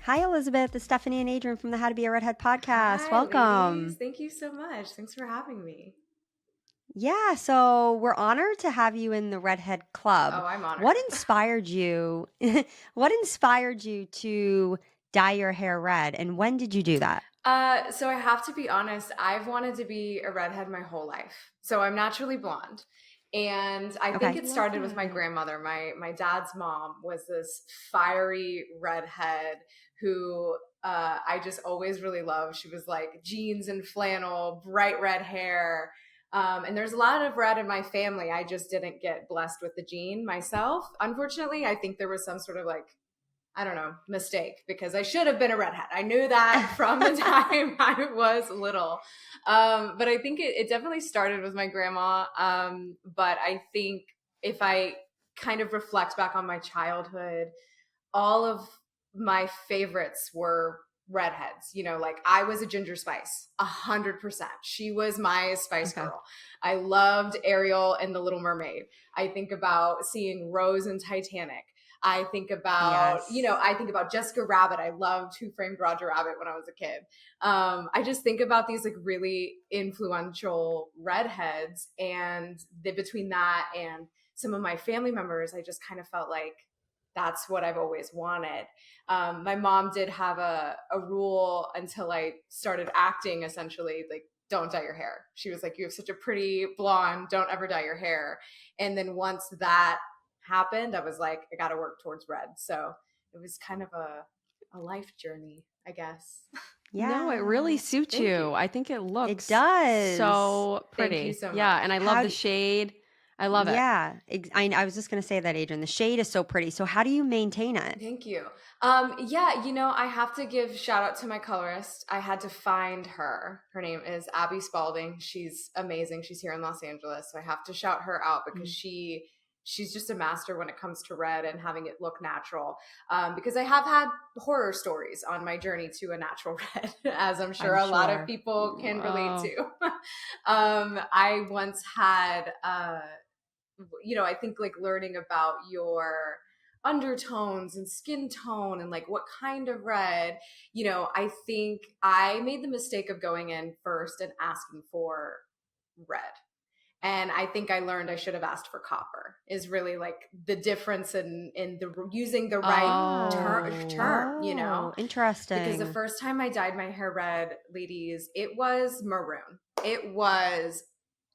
Hi, Elizabeth. It's Stephanie and Adrian from the How to Be a Redhead podcast. Hi, ladies. Welcome. Thank you so much. Thanks for having me. Yeah, so we're honored to have you in the Redhead Club. Oh, I'm What honored. inspired you? What inspired you to dye your hair red, and when did you do that? So I have to be honest, I've wanted to be a redhead my whole life. So I'm naturally blonde. And I think Okay. it Love started with my that. grandmother. My dad's mom was this fiery redhead who I just always really loved. She was like jeans and flannel, bright red hair. And there's a lot of red in my family. I just didn't get blessed with the gene myself. Unfortunately, I think there was some sort of like I don't know, mistake because I should have been a redhead. I knew that from the time I was little. But I think it definitely started with my grandma. But I think if I kind of reflect back on my childhood, all of my favorites were redheads. You know, like I was a Ginger Spice, 100%. She was my Spice Okay. Girl. I loved Ariel and the Little Mermaid. I think about seeing Rose in Titanic. I think about, Yes. I think about Jessica Rabbit. I loved Who Framed Roger Rabbit when I was a kid. I just think about these like really influential redheads, and between that and some of my family members, I just kind of felt like that's what I've always wanted. My mom did have a rule until I started acting, essentially, like, don't dye your hair. She was like, you have such a pretty blonde, don't ever dye your hair. And then once that happened, I was like, I got to work towards red. So it was kind of a life journey, I guess. No, it really Yeah, suits Thank you. you. I think it it looks does. so Thank you pretty. so Yeah, much. and I love How the do shade. I love it. Yeah, I was just going to say that, Adrian. The shade is so pretty. So how do you maintain it? Thank you. Yeah, I have to give shout out to my colorist. I had to find her. Her name is Abby Spalding. She's amazing. She's here in Los Angeles. So I have to shout her out because Mm. she's just a master when it comes to red and having it look natural. Because I have had horror stories on my journey to a natural red, as I'm sure I'm a lot of sure. people can relate Whoa. to. I once had I think like learning about your undertones and skin tone and like what kind of red, I think I made the mistake of going in first and asking for red. And I think I learned I should have asked for copper is really like the difference in the using the right Oh. Oh, because the interesting. first time I dyed my hair red, ladies, it was maroon. It was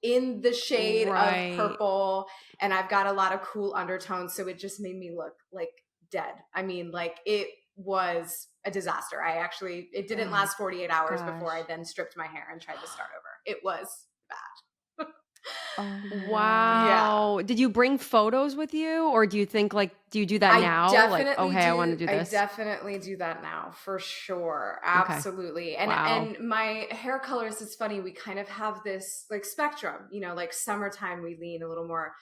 in the shade of Right. purple, and I've got a lot of cool undertones, so it just made me look like dead. I mean, like it was a disaster. It didn't Oh, last 48 hours before I gosh. then stripped my hair and tried to start over. It was bad. Oh no. Yeah. Wow. Did you bring photos with you, or do you think like do you do that I now? Like, oh, definitely hey, I want do. to do I this. definitely do that now for sure. Okay. Absolutely. And Wow. my hair colors, it's funny, we kind of have this like spectrum, like summertime we lean a little more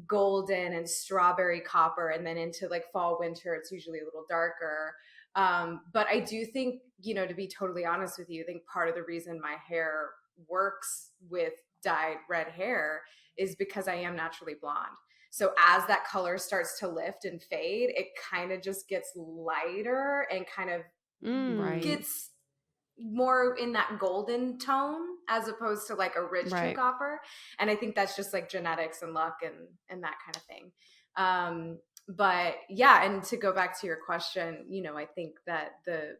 golden and strawberry copper, and then into like fall winter it's usually a little darker. But I do think, to be totally honest with you, I think part of the reason my hair works with dyed red hair is because I am naturally blonde. So as that color starts to lift and fade, it kind of just gets lighter and kind of Right. Mm. gets more in that golden tone as opposed to like a rich true Right. copper. And I think that's just like genetics and luck and that kind of thing. But yeah, and to go back to your question, I think that the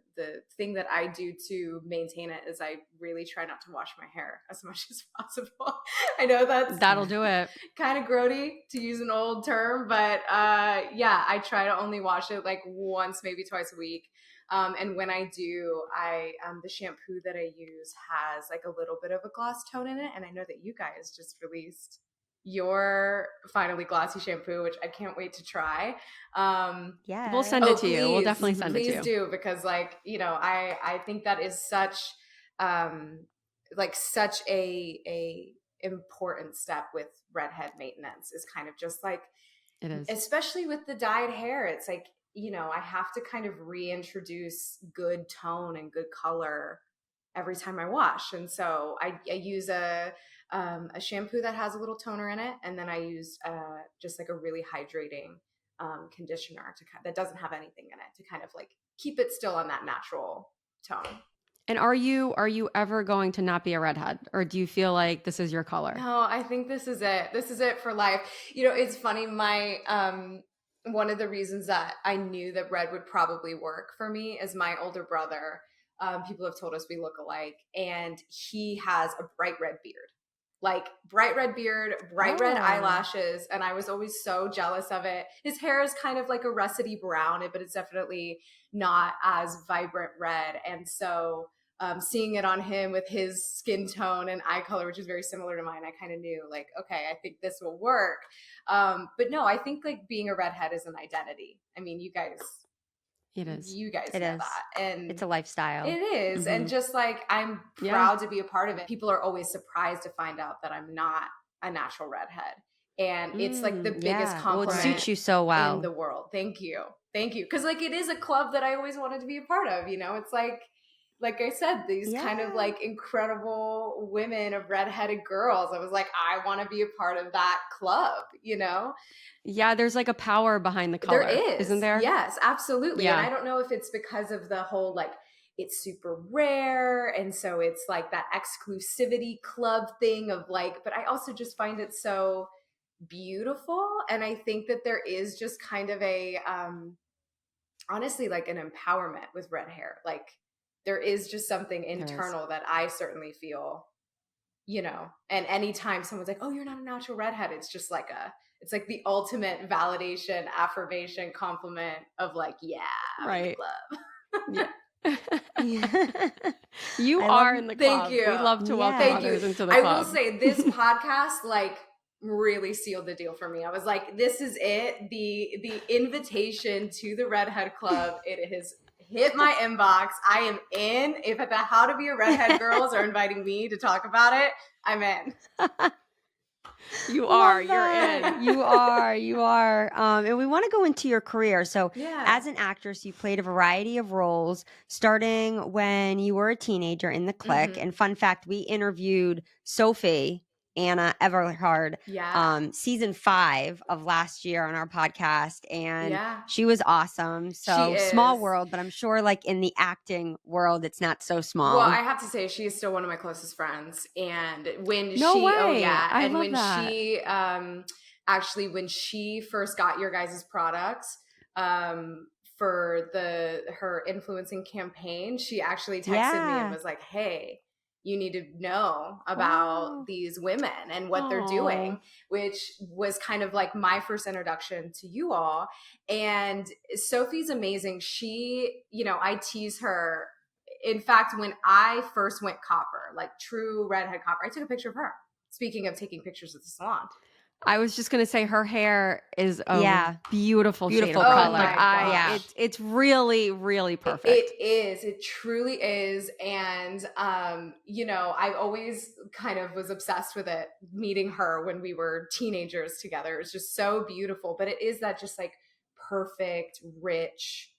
thing that I do to maintain it is I really try not to wash my hair as much as possible. I know that's That'll do it. kind of grody to use an old term, but yeah, I try to only wash it like once, maybe twice a week. And when I do, I the shampoo that I use has like a little bit of a gloss tone in it, and I know that you guys just released your finally glossy shampoo, which I can't wait to try. We'll send it Oh, to Yes. you. We'll please, definitely send it to please you. do, because like, I think that is such um like such a important step with redhead maintenance is kind of just like, It is. especially with the dyed hair, it's like, I have to kind of reintroduce good tone and good color every time I wash. And so I use a shampoo that has a little toner in it, and then I use just like a really hydrating conditioner that doesn't have anything in it to kind of like keep it still on that natural tone. And are you ever going to not be a redhead, or do you feel like this is your color? No, I think this is it. This is it for life. You know, it's funny. My one of the reasons that I knew that red would probably work for me is my older brother. People have told us we look alike, and he has a bright red beard, like bright red beard, bright red eyelashes, and I was always so jealous of it. His hair is kind of like a russety brown, but it's definitely not as vibrant red, and so seeing it on him with his skin tone and eye color, which is very similar to mine, I kind of knew like, okay, I think this will work. But no, I think like being a redhead is an identity. I mean, you guys It is. know It is. that. And It's a lifestyle. it is. And just like, I'm proud to be a part of it. People are always surprised to find out that I'm not a natural redhead. And it's like the biggest compliment Well, it suits you so well in the world. Thank you. Because like, it is a club that I always wanted to be a part of, you know, it's like I said, these kind of like incredible women of redheaded girls. I was like, I want to be a part of that club, you know? Yeah, there's like a power behind the color. There is. Isn't there? Yes, absolutely. Yeah. And I don't know if it's because of the whole like, it's super rare. And so it's like that exclusivity club thing of like, but I also just find it so beautiful. And I think that there is just kind of a, honestly, like an empowerment with red hair. Like, there is just something internal that I certainly feel, you know, and anytime someone's like, oh, you're not a natural redhead, it's just like it's like the ultimate validation, affirmation, compliment of like, yeah, I'm in the club. You are in the club. Thank you. We love to welcome others into the club. I will say this podcast, like, really sealed the deal for me. I was like, this is it. The invitation to the Redhead Club, it has hit my inbox. I am in. If the How to Be a Redhead girls are inviting me to talk about it, I'm in. You are. You're in. You are. And we want to go into your career. So as an actress, you played a variety of roles, starting when you were a teenager in the Clique. And fun fact, we interviewed Sophie Anna Everhard, season 5 of last year on our podcast, and she was awesome. So small world, but I'm sure like in the acting world, it's not so small. Well, I have to say she is still one of my closest friends, and when actually when she first got your guys' products, for her influencing campaign, she actually texted me and was like, hey, you need to know about these women and what they're doing, which was kind of like my first introduction to you all. And Sophie's amazing. She, you know, I tease her. In fact, when I first went copper, like true redhead copper, I took a picture of her. Speaking of taking pictures at the salon. I was just gonna say her hair is a beautiful shade of color. Like it's really, really perfect. It is. It truly is. And you know, I always kind of was obsessed with it. Meeting her when we were teenagers together, it was just so beautiful. But it is that just like perfect, rich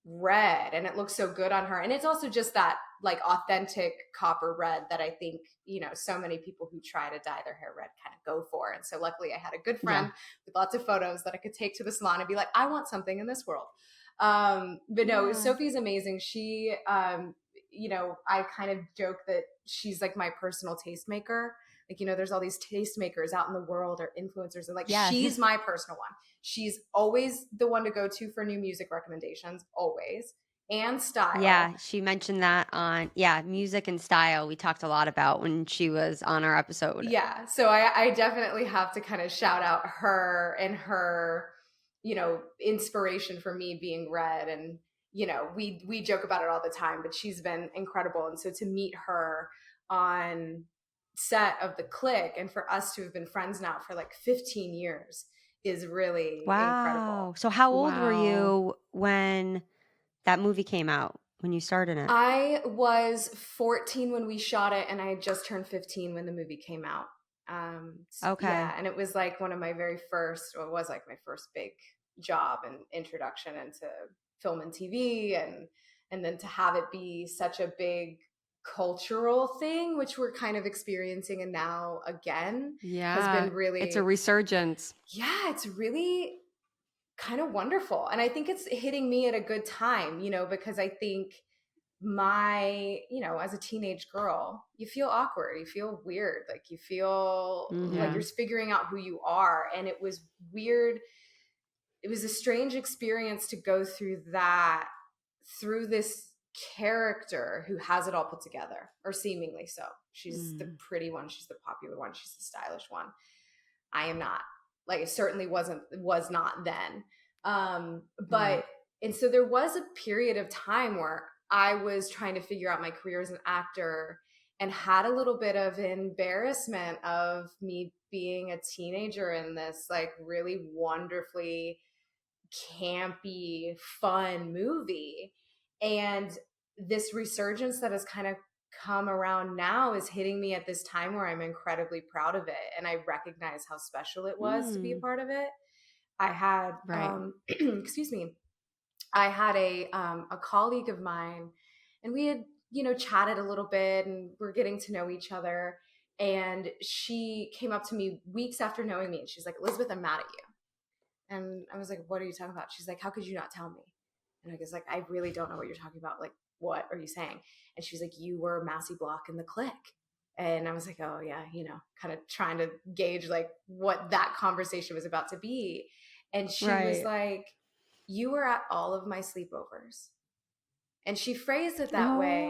red, and it looks so good on her. And it's also just that like authentic copper red that I think, you know, so many people who try to dye their hair red kind of go for. And so luckily I had a good friend with lots of photos that I could take to the salon and be like, I want something in this world. But no, Sophie's amazing. She, you know, I kind of joke that she's like my personal tastemaker. Like, you know, there's all these tastemakers out in the world or influencers, and like, she's my personal one. She's always the one to go to for new music recommendations, always, and style. Yeah, she mentioned that on, music and style. We talked a lot about when she was on our episode. Yeah, so I definitely have to kind of shout out her and her, you know, inspiration for me being red. And, you know, we joke about it all the time, but she's been incredible. And so to meet her on set of the Clique, and for us to have been friends now for like 15 years is really incredible. So how old were you when that movie came out, when you started it? I was 14 when we shot it, and I had just turned 15 when the movie came out. Yeah, and it was like one of my very first, well, it was like my first big job and introduction into film and TV, and then to have it be such a big cultural thing, which we're kind of experiencing, and now again has been really, it's a resurgence. It's really kind of wonderful. And I think it's hitting me at a good time, you know, because I think as a teenage girl, you feel awkward, you feel weird, like you feel like you're figuring out who you are. And it was weird. It was a strange experience to go through that, through this character who has it all put together, or seemingly so. She's the pretty one, she's the popular one, she's the stylish one. I am not. Like, it certainly was not then. But and so there was a period of time where I was trying to figure out my career as an actor, and had a little bit of embarrassment of me being a teenager in this like really wonderfully campy, fun movie. And this resurgence that has kind of come around now is hitting me at this time where I'm incredibly proud of it. And I recognize how special it was to be a part of it. I had, excuse me, I had a colleague of mine, and we had, chatted a little bit, and we're getting to know each other. And she came up to me weeks after knowing me, and she's like, "Elizabeth, I'm mad at you." And I was like, "What are you talking about?" She's like, "How could you not tell me?" And I was like, "I really don't know what you're talking about. Like, what are you saying?" And she's like, "You were Massey Block in the Clique." And I was like, "Oh yeah," kind of trying to gauge like what that conversation was about to be. And she was like, "You were at all of my sleepovers." And she phrased it that way.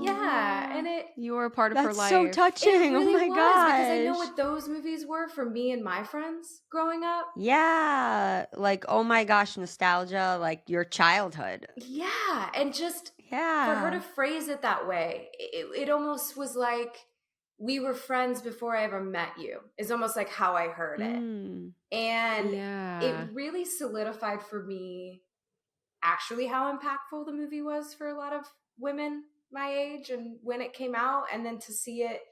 Yeah. And you were a part of her life. That's so touching. It really oh my was, gosh. because I know what those movies were for me and my friends growing up. Yeah. Like, oh my gosh, nostalgia, like your childhood. Yeah. And just for her to phrase it that way, it almost was like we were friends before I ever met you, is almost like how I heard it. And it really solidified for me actually how impactful the movie was for a lot of women my age and when it came out. And then to see it,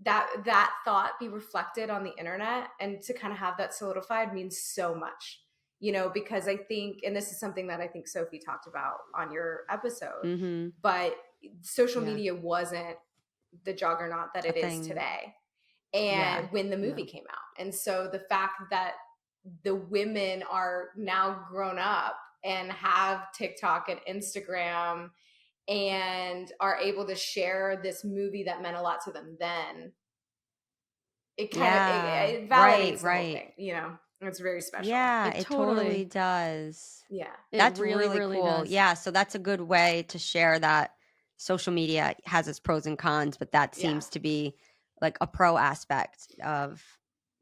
that thought be reflected on the internet, and to kind of have that solidified means so much, because I think, and this is something that I think Sophie talked about on your episode, but social media wasn't the juggernaut that it is today. And when the movie came out. And so the fact that the women are now grown up and have TikTok and Instagram and are able to share this movie that meant a lot to them then, it kind of it validates the whole thing, it's very special. Yeah, it totally does. Yeah. That's really cool. Does. Yeah, so that's a good way to share that social media has its pros and cons, but that seems to be like a pro aspect of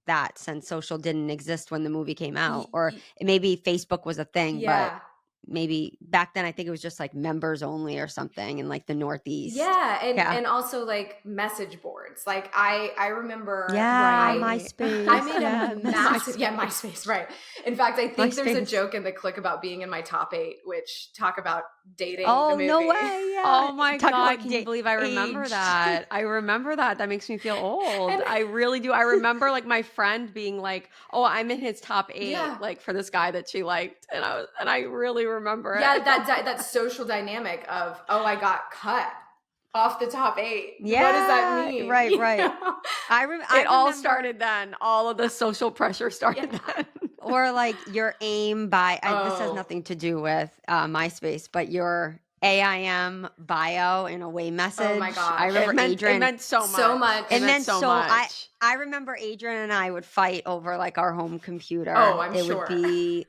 that, since social didn't exist when the movie came out, or maybe Facebook was a thing, but maybe back then I think it was just like members only or something in like the Northeast. And also like message boards. Like I remember MySpace. I made a massive MySpace, right. In fact, I think there's a joke in the Clique about being in my top 8, which talk about dating the movie. No way. Oh my God, can you believe I remember that? I remember that. That makes me feel old. I really do. I remember like my friend being like, "Oh, I'm in his top 8 like for this guy that she liked." And I really remember it. Yeah, that social dynamic of, "Oh, I got cut off the top 8. Yeah, what does that mean?" Right. It all started then. All of the social pressure started then. Or like your AIM bio. This has nothing to do with MySpace, but your AIM bio in a way message. Oh my gosh. I remember Adrian. It meant so much. So much. It meant so much. I remember Adrian and I would fight over like our home computer. Oh, I'm sure. It would be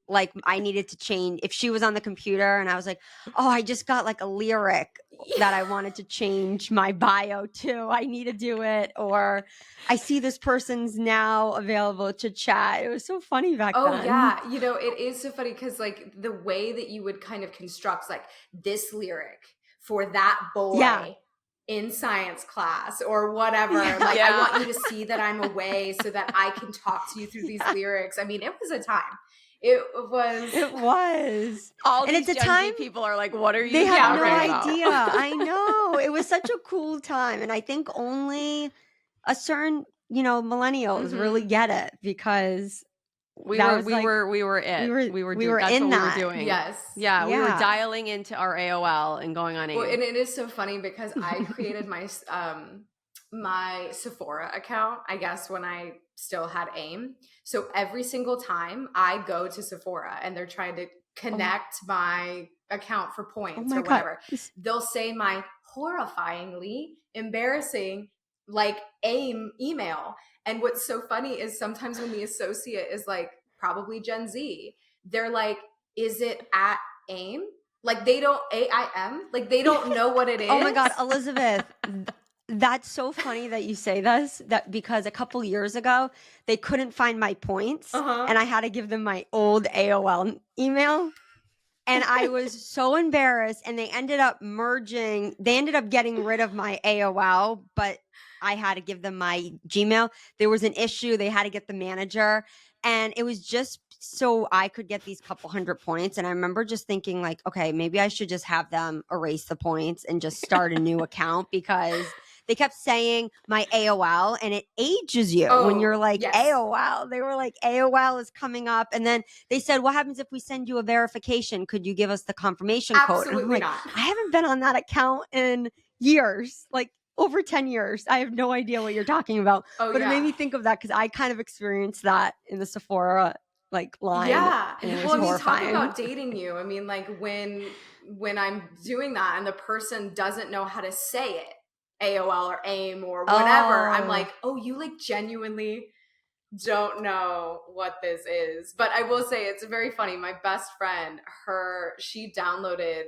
like I needed to change if she was on the computer and I was like, "Oh, I just got like a lyric that I wanted to change my bio to. I need to do it." Or I see this person's now available to chat. It was so funny back then. Oh yeah. It is so funny because like the way that you would kind of construct like this lyric for that boy in science class or whatever. Like I want you to see that I'm away so that I can talk to you through these lyrics. I mean, it was a time. It was. All and these at the Gen time, Z people are like, "What are you?" They had no about? idea. I know. It was such a cool time, and I think only a certain, millennials really get it because we were in that. We were doing. Yes. Yeah, we were dialing into our AOL and going on AIM. Well, and it is so funny because I created my my Sephora account, I guess, when I still had AIM. So every single time I go to Sephora and they're trying to connect my account for points or whatever, they'll say my horrifyingly embarrassing like AIM email. And what's so funny is sometimes when the associate is like probably Gen Z, they're like, is it at AIM? Like they don't AIM, like they don't know what it is. Oh my God, Elizabeth. That's so funny that you say this, that because a couple years ago they couldn't find my points and I had to give them my old AOL email. And I was so embarrassed, and they ended up getting rid of my AOL, but I had to give them my Gmail. There was an issue. They had to get the manager, and it was just so I could get these couple hundred points. And I remember just thinking like, okay, maybe I should just have them erase the points and just start a new account, because they kept saying my AOL, and it ages you when you're like, yes. AOL. They were like, AOL is coming up. And then they said, what happens if we send you a verification? Could you give us the confirmation code? And I'm like, not. I haven't been on that account in years, like over 10 years. I have no idea what you're talking about. But it made me think of that, because I kind of experienced that in the Sephora like line. Yeah. Well, I mean, talk about dating you. I mean, like when I'm doing that and the person doesn't know how to say it, AOL or AIM or whatever, I'm like, oh, you like genuinely don't know what this is. But I will say it's very funny. My best friend, she downloaded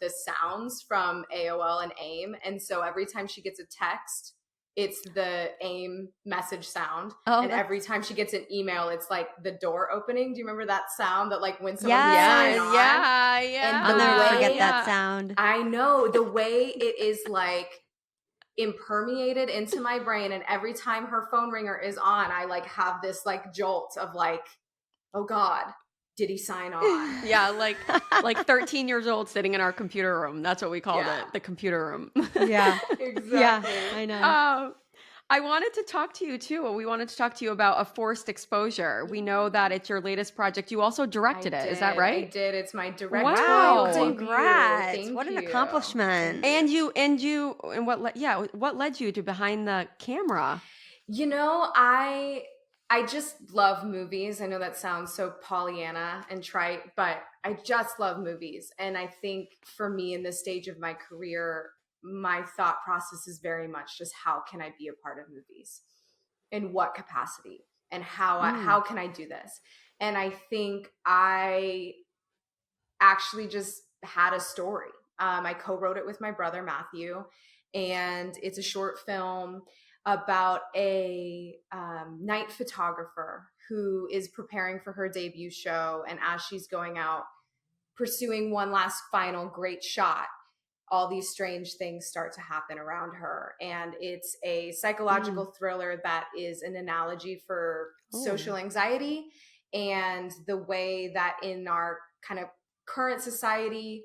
the sounds from AOL and AIM. And so every time she gets a text, it's the AIM message sound. And every time she gets an email, it's like the door opening. Do you remember that sound that like when someone sign on? Yeah. I'll never forget that sound. I know the way it is like impermeated into my brain, and every time her phone ringer is on, I like have this like jolt of like, oh God, did he sign on? Yeah, like 13 years old sitting in our computer room. That's what we called it, the computer room. Yeah, exactly. Yeah, I know. I wanted to talk to you too. We wanted to talk to you about A Forced Exposure. We know that it's your latest project. You also directed it. Is that right? I did. It's my directorial debut. Congrats. Thank what you. An accomplishment. And what led you to behind the camera? You know, I just love movies. I know that sounds so Pollyanna and trite, but I just love movies. And I think for me in this stage of my career, my thought process is very much just how can I be a part of movies? In what capacity? And how can I do this? And I think I actually just had a story. I co-wrote it with my brother, Matthew, and it's a short film about a night photographer who is preparing for her debut show. And as she's going out, pursuing one last final great shot, all these strange things start to happen around her. And it's a psychological thriller that is an analogy for social anxiety and the way that in our kind of current society,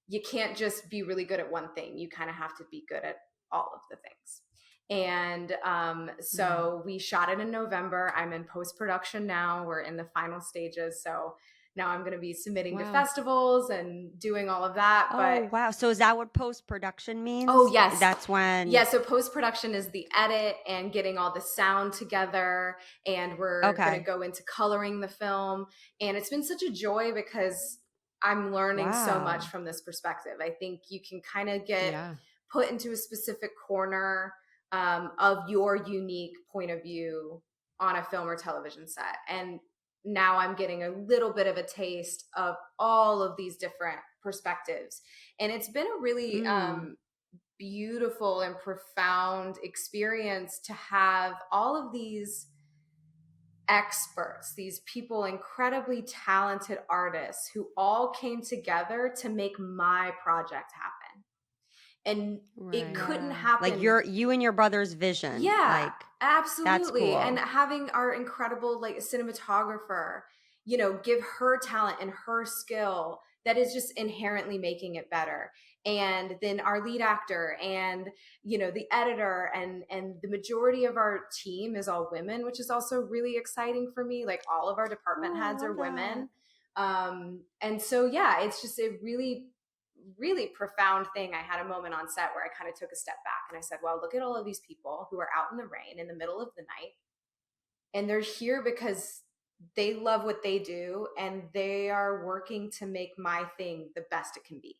you can't just be really good at one thing. You kind of have to be good at all of the things. And so we shot it in November. I'm in post-production now. We're in the final stages. So now I'm going to be submitting to festivals and doing all of that. But wow. So is that what post-production means? Oh, yes. That's when... Yeah, so post-production is the edit and getting all the sound together. And we're going to go into coloring the film. And it's been such a joy because I'm learning so much from this perspective. I think you can kind of get put into a specific corner of your unique point of view on a film or television set. And now I'm getting a little bit of a taste of all of these different perspectives. And it's been a really beautiful and profound experience to have all of these experts, these people, incredibly talented artists who all came together to make my project happen. And it couldn't happen. Like you and your brother's vision. Yeah, like, absolutely. That's cool. And having our incredible like cinematographer, you know, give her talent and her skill that is just inherently making it better. And then our lead actor and, you know, the editor and the majority of our team is all women, which is also really exciting for me. Like all of our department heads are women. And so, yeah, it's just a really really profound thing. I had a moment on set where I kind of took a step back and I said, well, look at all of these people who are out in the rain in the middle of the night, and they're here because they love what they do and they are working to make my thing the best it can be.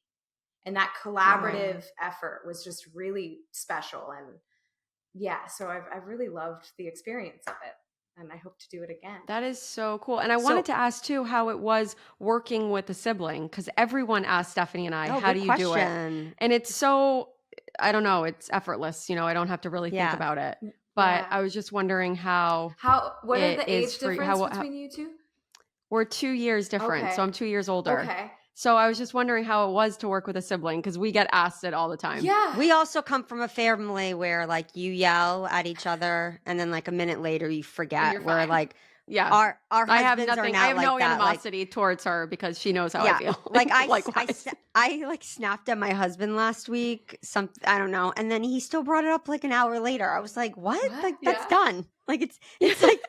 And that collaborative effort was just really special. And yeah, so I've really loved the experience of it, and I hope to do it again. That is so cool. And I wanted to ask too how it was working with a sibling, because everyone asked Stephanie and I, how do you do it? And it's so, I don't know, it's effortless. You know, I don't have to really think about it. But I was just wondering what are the age difference between you two? We're 2 years different. So I'm 2 years older. Okay. So I was just wondering how it was to work with a sibling, because we get asked it all the time. Yeah. We also come from a family where like you yell at each other and then like a minute later you forget. Where like our husbands I have nothing. Are not I have like no that. animosity towards her because she knows how I feel. Like I like snapped at my husband last week. I don't know, and then he still brought it up like an hour later. I was like, "What? Like that's done." Like it's like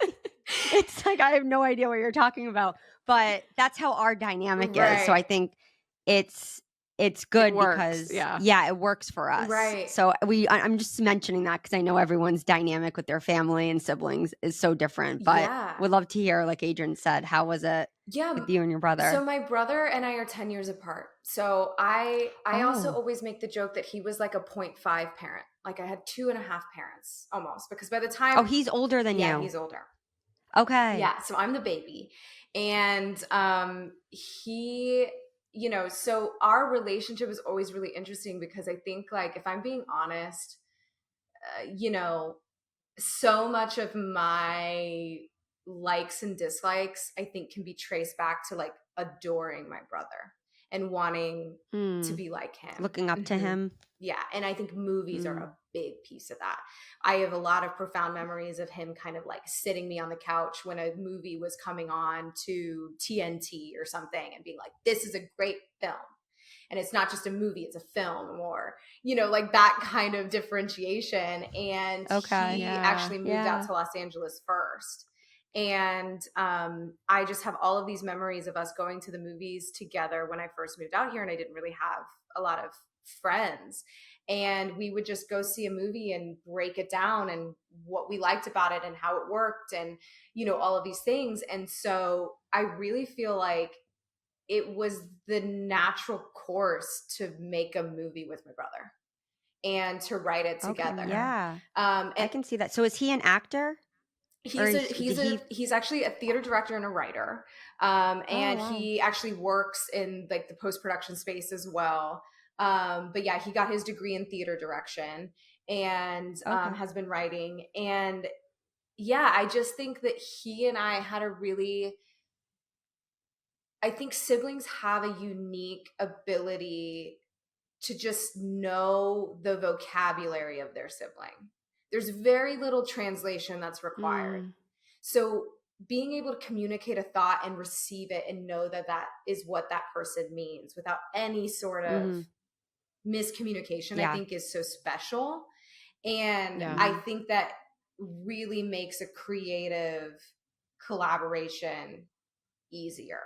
it's like I have no idea what you're talking about. But that's how our dynamic is. So I think it's good because it works for us. Right. So I'm just mentioning that because I know everyone's dynamic with their family and siblings is so different. But would love to hear, like Adrian said, how was it with you and your brother? So my brother and I are 10 years apart. So I also always make the joke that he was like a 0.5 parent. Like I had 2.5 parents almost, because by the time he's older than you. Yeah, he's older. Okay. Yeah, so I'm the baby. And he, you know, so our relationship is always really interesting because I think, like, if I'm being honest, you know, so much of my likes and dislikes, I think, can be traced back to like adoring my brother and wanting to be like him. Looking up to him. Yeah. And I think movies are a big piece of that. I have a lot of profound memories of him kind of like sitting me on the couch when a movie was coming on to TNT or something and being like, this is a great film. And it's not just a movie, it's a film, or, you know, like that kind of differentiation. And he actually moved out to Los Angeles first. And I just have all of these memories of us going to the movies together when I first moved out here, and I didn't really have a lot of friends. And we would just go see a movie and break it down and what we liked about it and how it worked and, you know, all of these things. And so I really feel like it was the natural course to make a movie with my brother and to write it together. Okay, yeah. And I can see that. So is he an actor? He's actually a theater director and a writer. And he actually works in like the post-production space as well. But yeah, he got his degree in theater direction and has been writing. And yeah, I just think that he and I had I think siblings have a unique ability to just know the vocabulary of their sibling. There's very little translation that's required. So being able to communicate a thought and receive it and know that that is what that person means without any sort of miscommunication, I think is so special. And I think that really makes a creative collaboration easier.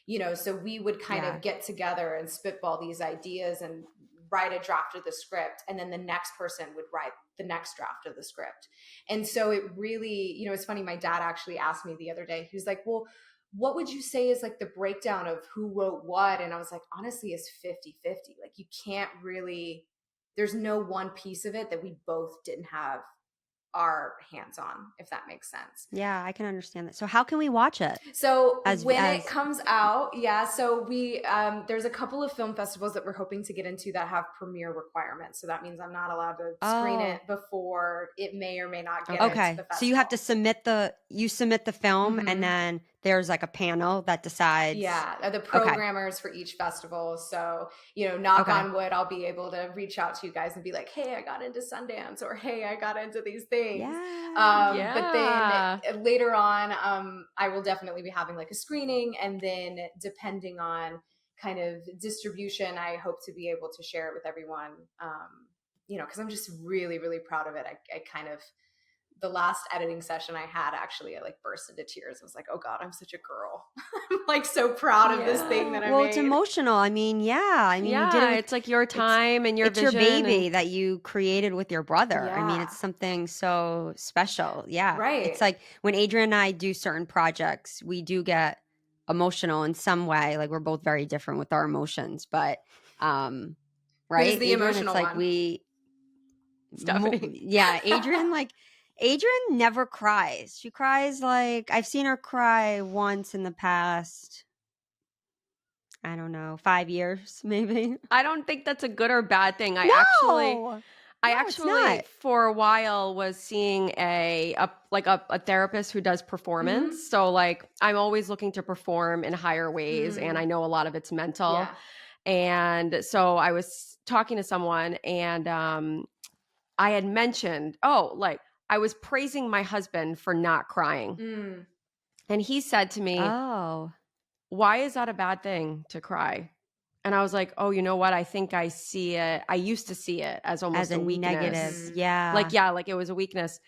You know, so we would kind of get together and spitball these ideas and write a draft of the script, and then the next person would write the next draft of the script. And so it really, you know, it's funny, my dad actually asked me the other day, he was like, well, what would you say is like the breakdown of who wrote what? And I was like, honestly, it's 50-50. Like you can't really, there's no one piece of it that we both didn't have our hands on, if that makes sense. Yeah, I can understand that. So how can we watch it? So it comes out, so we there's a couple of film festivals that we're hoping to get into that have premiere requirements. So that means I'm not allowed to screen it before it may or may not get into the festival. So you have to submit the film and then there's like a panel that decides. Yeah, the programmers for each festival. So, you know, knock on wood, I'll be able to reach out to you guys and be like, hey, I got into Sundance, or hey, I got into these things. But then later on, I will definitely be having like a screening, and then depending on kind of distribution, I hope to be able to share it with everyone. You know, because I'm just really, really proud of it. I kind of the last editing session I had, actually, I like burst into tears. I was like, oh God, I'm such a girl. I'm like so proud of this thing that I made. It's emotional. I mean, you did it with, it's like your time and your it's vision. your baby that you created with your brother. I mean, it's something so special. Yeah. Right. It's like when Adrian and I do certain projects, we do get emotional in some way. Like we're both very different with our emotions, but right? Who's the Adrian, emotional it's like one? Stephanie. Adrian never cries. She cries like I've seen her cry once in the past, I don't know, 5 years maybe. I don't think that's a good or bad thing. I actually for a while was seeing a therapist who does performance. So like I'm always looking to perform in higher ways, and I know a lot of it's mental. Yeah. And so I was talking to someone, and I had mentioned, I was praising my husband for not crying. And he said to me, why is that a bad thing to cry? And I was like, oh, you know what? I think I see it. I used to see it as almost a weakness. Negative. Yeah. Like it was a weakness.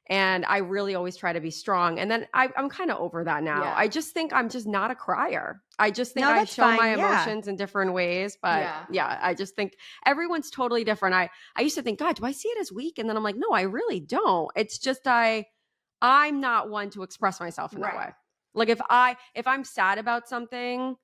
And I really always try to be strong. And then I'm kind of over that now. Yeah. I just think I'm just not a crier. I just think I show my emotions in different ways. But I just think everyone's totally different. I used to think, God, do I see it as weak? And then I'm like, no, I really don't. It's just I'm not one to express myself in that way. Like if I'm sad about something,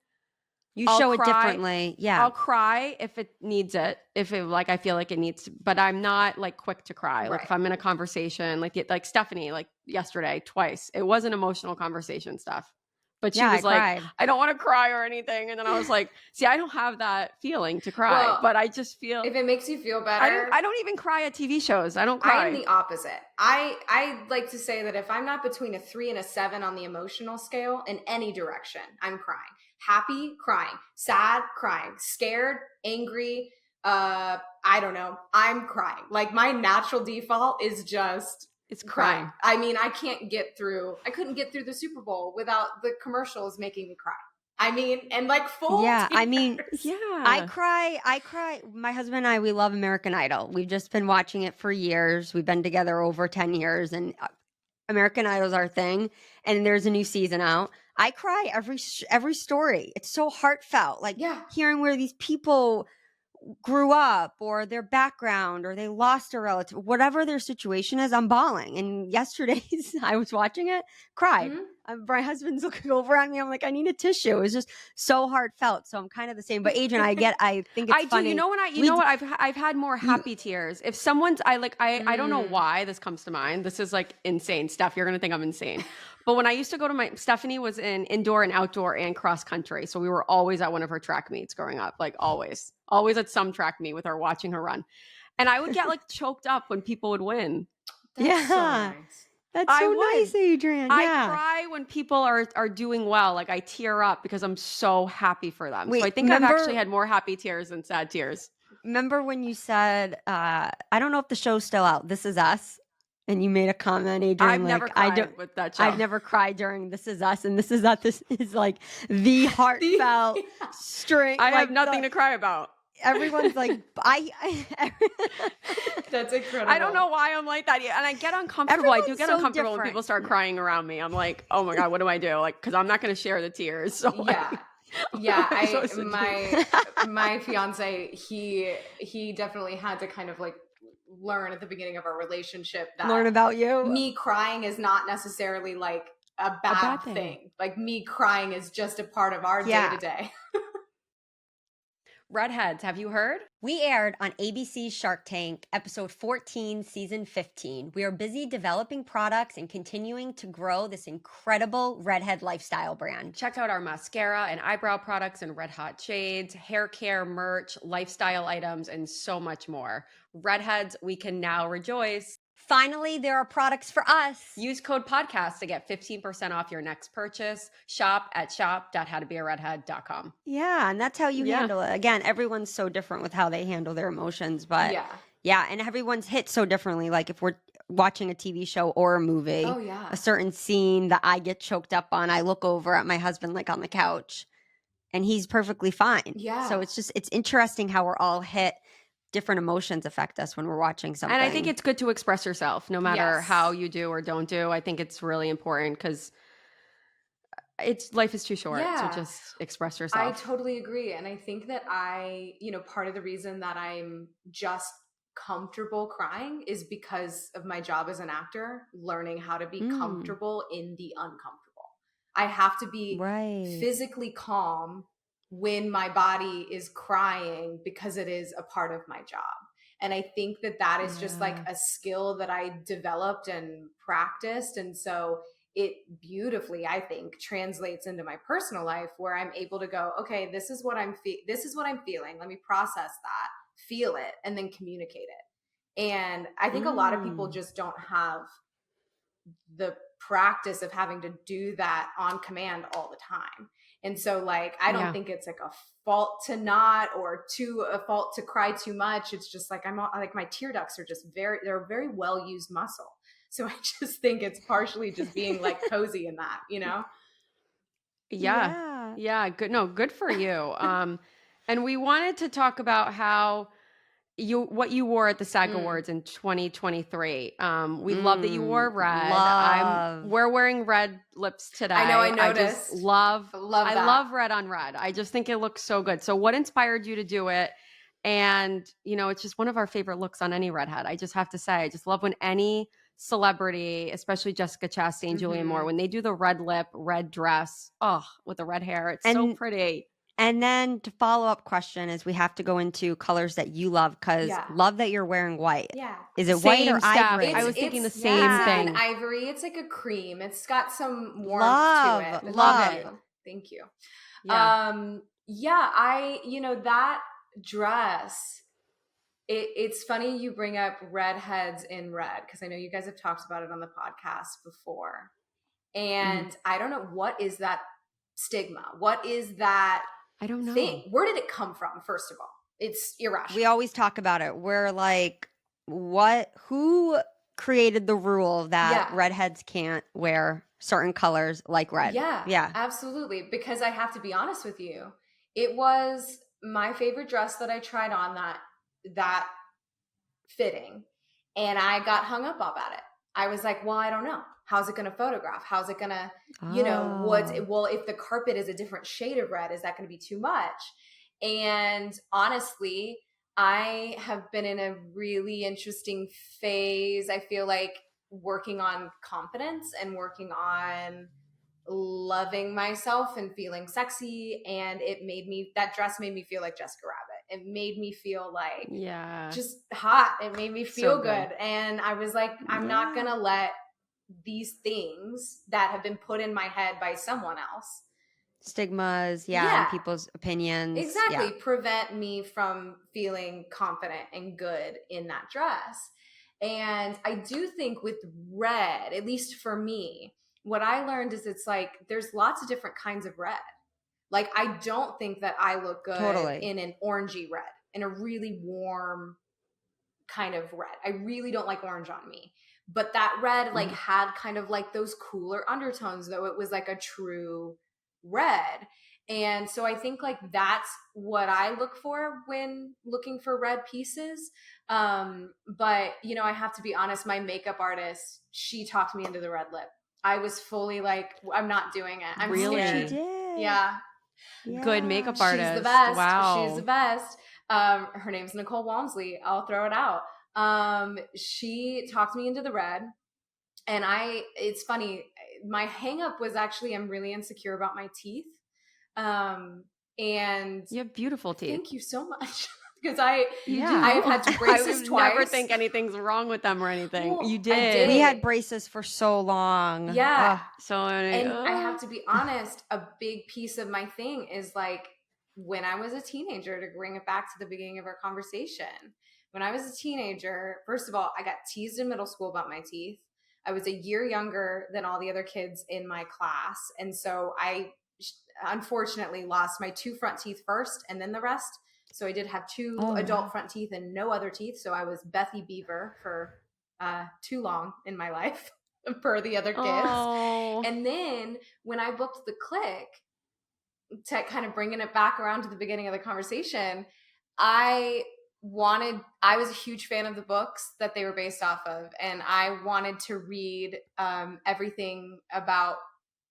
I'll show it differently. Yeah. I'll cry if it needs it. If it I feel like it needs to, but I'm not like quick to cry. Like if I'm in a conversation, like Stephanie, like yesterday, twice. It wasn't emotional conversation stuff. But she was like, I don't want to cry or anything. And then I was like, see, I don't have that feeling to cry, but I just feel. If it makes you feel better. I don't even cry at TV shows. I don't cry. I'm the opposite. I like to say that if I'm not between a 3 and a 7 on the emotional scale in any direction, I'm crying. Happy, crying. Sad, crying. Scared, angry, I don't know. I'm crying. Like my natural default is just it's crying. I mean, I couldn't get through the Super Bowl without the commercials making me cry. I mean, and like full tears. I mean, I cry. My husband and I, we love American Idol. We've just been watching it for years. We've been together over 10 years, and American Idol's our thing. And there's a new season out. I cry every story. It's so heartfelt. Like hearing where these people grew up or their background or they lost a relative, whatever their situation is, I'm bawling. And yesterday's, I was watching it, cried. My husband's looking over at me. I'm like, I need a tissue. It was just so heartfelt. So I'm kind of the same. But Adrian, I think it's funny. You know what? I've had more happy tears. If someone's, I don't know why this comes to mind. This is like insane stuff. You're going to think I'm insane. But when I used to go to Stephanie was in indoor and outdoor and cross country. So we were always at one of her track meets growing up, like always at some track meet with her, watching her run. And I would get like choked up when people would win. That's so nice. That's so nice, Adrian. Yeah. I cry when people are doing well. Like I tear up because I'm so happy for them. So I think I've actually had more happy tears than sad tears. Remember when you said, I don't know if the show's still out, This Is Us? And you made a comment, Adrian. I've never cried with that show. I've never cried during This Is Us, and This Is Us. This is like the heartfelt string. I have nothing to cry about. Everyone's like, That's incredible. I don't know why I'm like that. And I get uncomfortable. I do get uncomfortable when people start crying around me. I'm like, oh my God, what do I do? Like, because I'm not going to share the tears. So my fiance, he definitely had to kind of like learn at the beginning of our relationship that learn about you. Me crying is not necessarily like a bad thing. Like me crying is just a part of our day to day. Redheads, have you heard? We aired on ABC's Shark Tank, episode 14, season 15. We are busy developing products and continuing to grow this incredible redhead lifestyle brand. Check out our mascara and eyebrow products in red hot shades, hair care, merch, lifestyle items, and so much more. Redheads, we can now rejoice. Finally, there are products for us. Use code podcast to get 15% off your next purchase. Shop at shop.howtobearedhead.com. Yeah, and that's how you handle it. Again, everyone's so different with how they handle their emotions, but and everyone's hit so differently. Like if we're watching a TV show or a movie, a certain scene that I get choked up on, I look over at my husband like on the couch and he's perfectly fine. Yeah. So it's interesting how we're all hit different emotions affect us when we're watching something. And I think it's good to express yourself no matter how you do or don't do. I think it's really important because life is too short. So just express yourself. I totally agree. And I think that part of the reason that I'm just comfortable crying is because of my job as an actor, learning how to be comfortable in the uncomfortable. I have to be physically calm when my body is crying because it is a part of my job. And I think that is just like a skill that I developed and practiced. And so it beautifully, I think, translates into my personal life where I'm able to go, okay, this is what I'm feeling. Let me process that, feel it, and then communicate it. And I think a lot of people just don't have the practice of having to do that on command all the time. And so like, I don't think it's like a fault to not, or a fault to cry too much. It's just like, my tear ducts are just they're a very well used muscle. So I just think it's partially just being like cozy in that, Yeah. Good. No, good for you. And we wanted to talk about how what you wore at the SAG Awards in 2023. We love that you wore red. We're wearing red lips today. I know, I noticed. I love red on red. I just think it looks so good. So what inspired you to do it? And, it's just one of our favorite looks on any redhead. I just have to say, I just love when any celebrity, especially Jessica Chastain, Julianne Moore, when they do the red lip, red dress, with the red hair, it's so pretty. And then the follow-up question is we have to go into colors that you love because love that you're wearing white. Yeah. Is it white or ivory? I was thinking the same thing. It's ivory. It's like a cream. It's got some warmth to it. Love it. Thank you. Yeah. That dress, it's funny you bring up redheads in red because I know you guys have talked about it on the podcast before. And I don't know, what is that stigma? What is that I don't know. thing? Where did it come from, first of all? It's irrational. We always talk about it. We're like, who created the rule that redheads can't wear certain colors like red? Yeah, absolutely. Because I have to be honest with you, it was my favorite dress that I tried on that fitting, and I got hung up about it. I was like, well, I don't know. How's it going to photograph? How's it going to, if the carpet is a different shade of red, is that going to be too much? And honestly, I have been in a really interesting phase. I feel like working on confidence and working on loving myself and feeling sexy. And that dress made me feel like Jessica Rabbit. It made me feel like just hot. It made me feel so good. And I was like, I'm not going to let these things that have been put in my head by someone else, stigmas, and people's opinions, prevent me from feeling confident and good in that dress. And I do think with red, at least for me, what I learned is it's like there's lots of different kinds of red. Like I don't think that I look good in an orangey red, in a really warm kind of red. I really don't like orange on me. But that red had kind of like those cooler undertones, though it was like a true red. And so I think like that's what I look for when looking for red pieces. But I have to be honest, my makeup artist, she talked me into the red lip. I was fully like, I'm not doing it. I'm scared. She did. Yeah. Good makeup artist. She's the best. Wow. She's the best. Her name's Nicole Walmsley. I'll throw it out. She talked me into the red, and it's funny. My hang up was actually, I'm really insecure about my teeth. And you have beautiful teeth. Thank you so much. Because I have had to braces twice. I never think anything's wrong with them or anything. Well, you did. We had braces for so long. Yeah. And I have to be honest, a big piece of my thing is like when I was a teenager, to bring it back to the beginning of our conversation. When I was a teenager, first of all, I got teased in middle school about my teeth. I was a year younger than all the other kids in my class. And so I unfortunately lost my 2 front teeth first and then the rest. So I did have 2 adult front teeth and no other teeth. So I was Bethy Beaver for too long in my life per the other kids. And then when I booked the Clique, to kind of bringing it back around to the beginning of the conversation, I I was a huge fan of the books that they were based off of, and I wanted to read everything about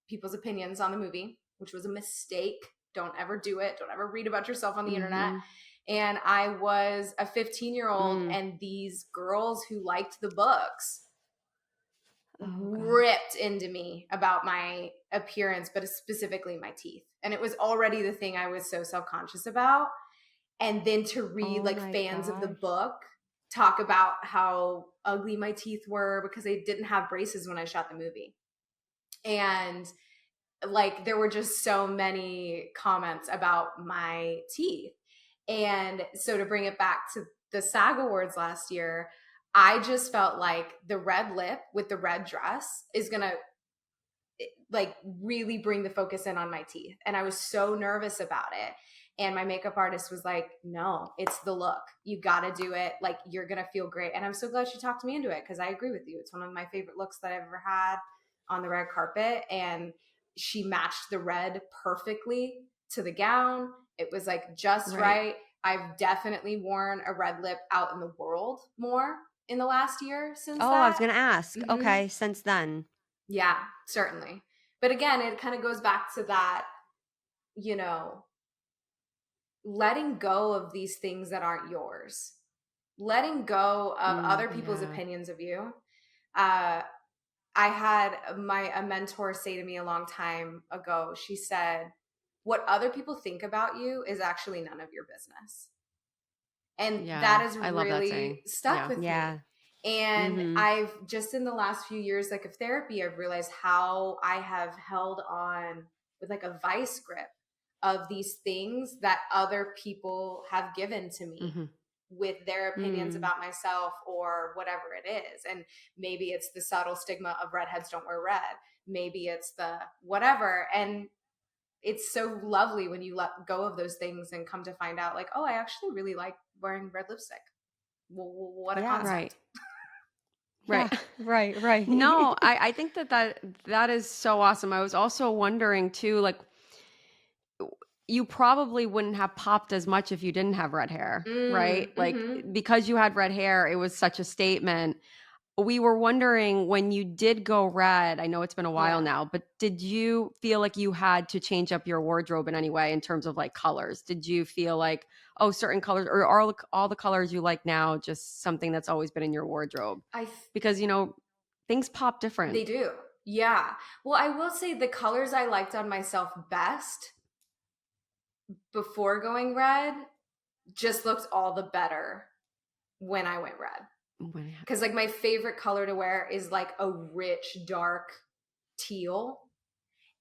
people's opinions on the movie, which was a mistake. Don't ever do it. Don't ever read about yourself on the internet. And I was a 15-year-old, and these girls who liked the books ripped into me about my appearance, but specifically my teeth. And it was already the thing I was so self-conscious about. And then to read fans of the book talk about how ugly my teeth were because they didn't have braces when I shot the movie. And like, there were just so many comments about my teeth. And so to bring it back to the SAG Awards last year, I just felt like the red lip with the red dress is going to like really bring the focus in on my teeth. And I was so nervous about it. And my makeup artist was like, no, it's the look. You got to do it. Like, you're going to feel great. And I'm so glad she talked me into it, because I agree with you. It's one of my favorite looks that I've ever had on the red carpet. And she matched the red perfectly to the gown. It was like just right. I've definitely worn a red lip out in the world more in the last year since that. I was going to ask. Okay, since then. Yeah, certainly. But again, it kind of goes back to that, you know, letting go of these things that aren't yours, letting go of other people's opinions of you. I had a mentor say to me a long time ago, she said, what other people think about you is actually none of your business. And that has really stuck with me. And I've just in the last few years, like, of therapy, I've realized how I have held on with like a vice grip of these things that other people have given to me with their opinions about myself or whatever it is. And maybe it's the subtle stigma of redheads don't wear red. Maybe it's the whatever. And it's so lovely when you let go of those things and come to find out, like, oh, I actually really like wearing red lipstick. Well, what a concept. Right. No, I think that is so awesome. I was also wondering too, like, you probably wouldn't have popped as much if you didn't have red hair, right? Like, because you had red hair, it was such a statement. We were wondering, when you did go red, I know it's been a while now, but did you feel like you had to change up your wardrobe in any way in terms of like colors? Did you feel like, oh, certain colors, or are all the colors you like now just something that's always been in your wardrobe? Because, you know, things pop different. They do. Yeah. Well, I will say the colors I liked on myself best before going red just looked all the better when I went red. Because like my favorite color to wear is like a rich, dark teal.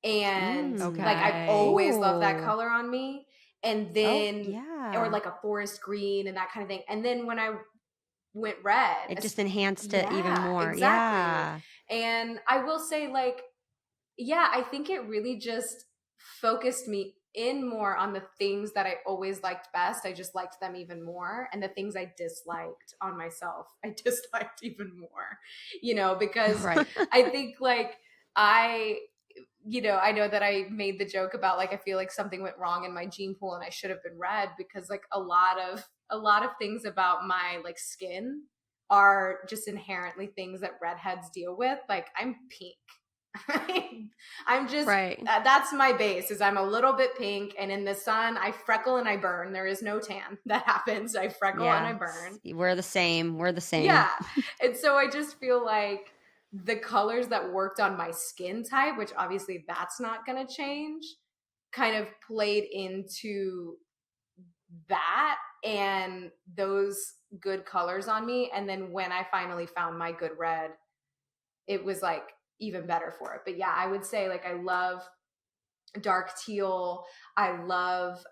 And like I've always loved that color on me. And then, or like a forest green and that kind of thing. And then when I went red, it just enhanced it even more. Exactly. And I will say, like, I think it really just focused me in more on the things that I always liked best. I just liked them even more. And the things I disliked on myself, I disliked even more, you know, because I think like I know that I made the joke about like, I feel like something went wrong in my gene pool and I should have been red, because like a lot of things about my like skin are just inherently things that redheads deal with. Like, I'm pink. I'm just that's my base, is I'm a little bit pink, and in the sun I freckle and I burn. There is no tan that happens. I freckle and I burn. We're the same. Yeah. And so I just feel like the colors that worked on my skin type, which obviously that's not going to change, kind of played into that and those good colors on me. And then when I finally found my good red, it was like even better for it. But yeah, I would say like I love dark teal. I love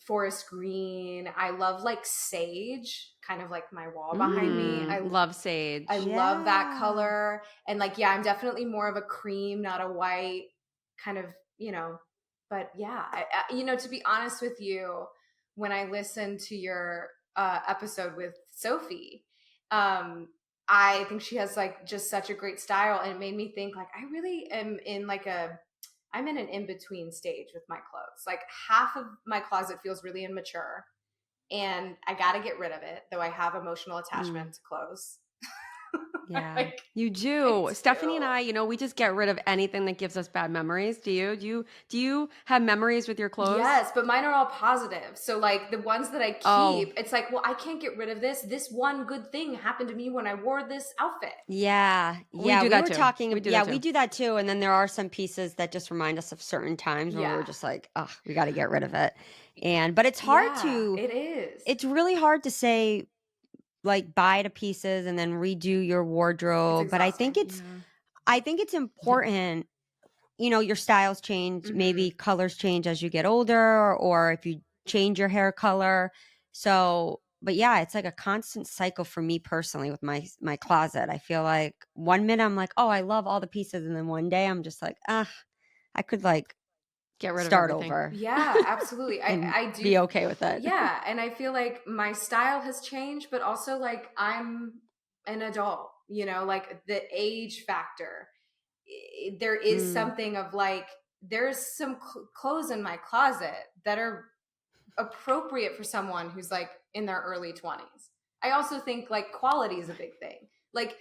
forest green. I love like sage, kind of like my wall behind me. I love sage. I love that color. And like, I'm definitely more of a cream, not a white kind of, you know, but yeah, to be honest with you, when I listened to your episode with Sophie, I think she has like just such a great style, and it made me think like I really am in like I'm in an in-between stage with my clothes. Like half of my closet feels really immature, and I got to get rid of it, though I have emotional attachment to clothes. Yeah. Like, You do. Stephanie and I, we just get rid of anything that gives us bad memories. Do you? Do you have memories with your clothes? Yes, but mine are all positive. So like the ones that I keep, it's like, well, I can't get rid of this. This one good thing happened to me when I wore this outfit. Yeah. We do that too. We do that too. And then there are some pieces that just remind us of certain times where we're just like, oh, we got to get rid of it. But it's hard it is. It's really hard to say, like, buy to pieces and then redo your wardrobe. But I think it's important, your styles change, maybe colors change as you get older, or if you change your hair color. So, but yeah, it's like a constant cycle for me personally with my closet. I feel like one minute I'm like, oh, I love all the pieces. And then one day I'm just like, I could like get rid start of everything. over. Yeah, absolutely. I do be okay with it. Yeah. And I feel like my style has changed, but also like I'm an adult, like the age factor. There is something of like, there's some clothes in my closet that are appropriate for someone who's like in their early 20s. I also think like quality is a big thing. Like,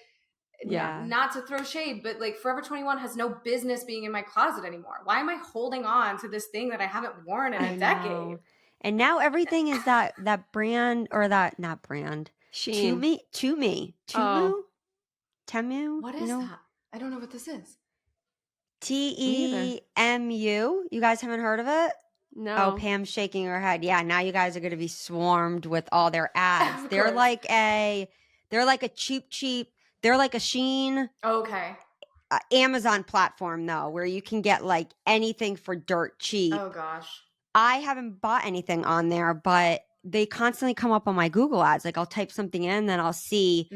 not to throw shade, but like Forever 21 has no business being in my closet anymore. Why am I holding on to this thing that I haven't worn in a decade? And now everything is that brand, or that, not brand. Shein. Temu. What is that? I don't know what this is. TEMU. You guys haven't heard of it? No. Oh, Pam's shaking her head. Yeah, now you guys are going to be swarmed with all their ads. They're like a cheap. They're like a Shein. Okay. Amazon platform though, where you can get like anything for dirt cheap. Oh gosh. I haven't bought anything on there, but they constantly come up on my Google ads. Like I'll type something in, then I'll see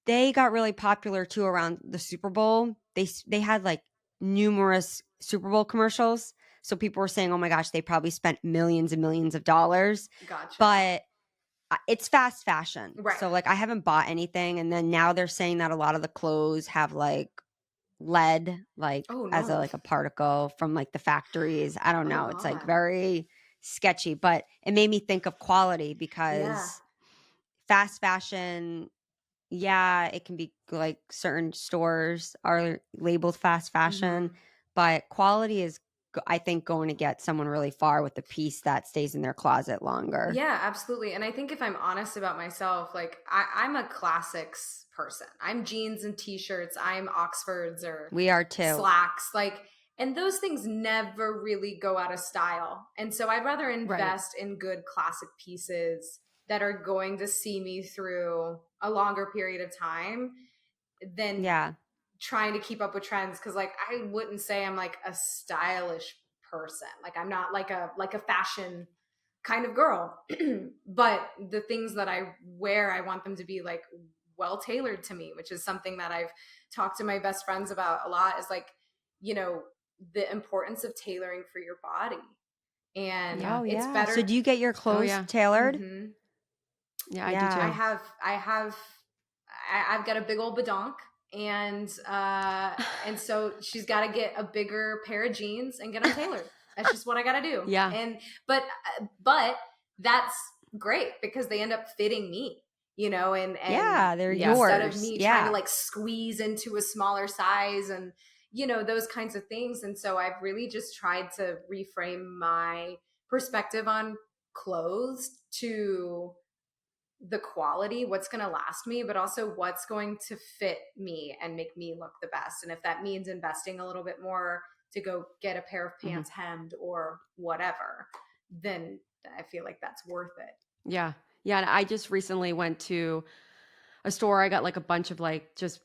they got really popular too around the Super Bowl. They had like numerous Super Bowl commercials. So people were saying, oh my gosh, they probably spent millions and millions of dollars. Gotcha. But it's fast fashion. Right. So like I haven't bought anything. And then now they're saying that a lot of the clothes have like lead, like as a particle from like the factories. I don't know. It's like very sketchy, but it made me think of quality because fast fashion, it can be like certain stores are labeled fast fashion, but quality is, I think, going to get someone really far with the piece that stays in their closet longer. Yeah, absolutely. And I think if I'm honest about myself, like I'm a classics person. I'm jeans and t-shirts. I'm Oxfords, or we are too. Slacks. Like, and those things never really go out of style. And so I'd rather invest in good classic pieces that are going to see me through a longer period of time than trying to keep up with trends. Cause like, I wouldn't say I'm like a stylish person. Like I'm not like a fashion kind of girl, but the things that I wear, I want them to be like well tailored to me, which is something that I've talked to my best friends about a lot, is like, the importance of tailoring for your body. And it's better. So do you get your clothes tailored? Yeah, I do too. I've got a big old badonk, and so she's got to get a bigger pair of jeans and get them tailored. That's just what I got to do. Yeah. And but that's great because they end up fitting me, and they're yours. Instead of me trying to like squeeze into a smaller size and those kinds of things. And so I've really just tried to reframe my perspective on clothes to the quality, what's going to last me, but also what's going to fit me and make me look the best. And if that means investing a little bit more to go get a pair of pants hemmed or whatever, then I feel like that's worth it. Yeah. Yeah. And I just recently went to a store. I got like a bunch of like just,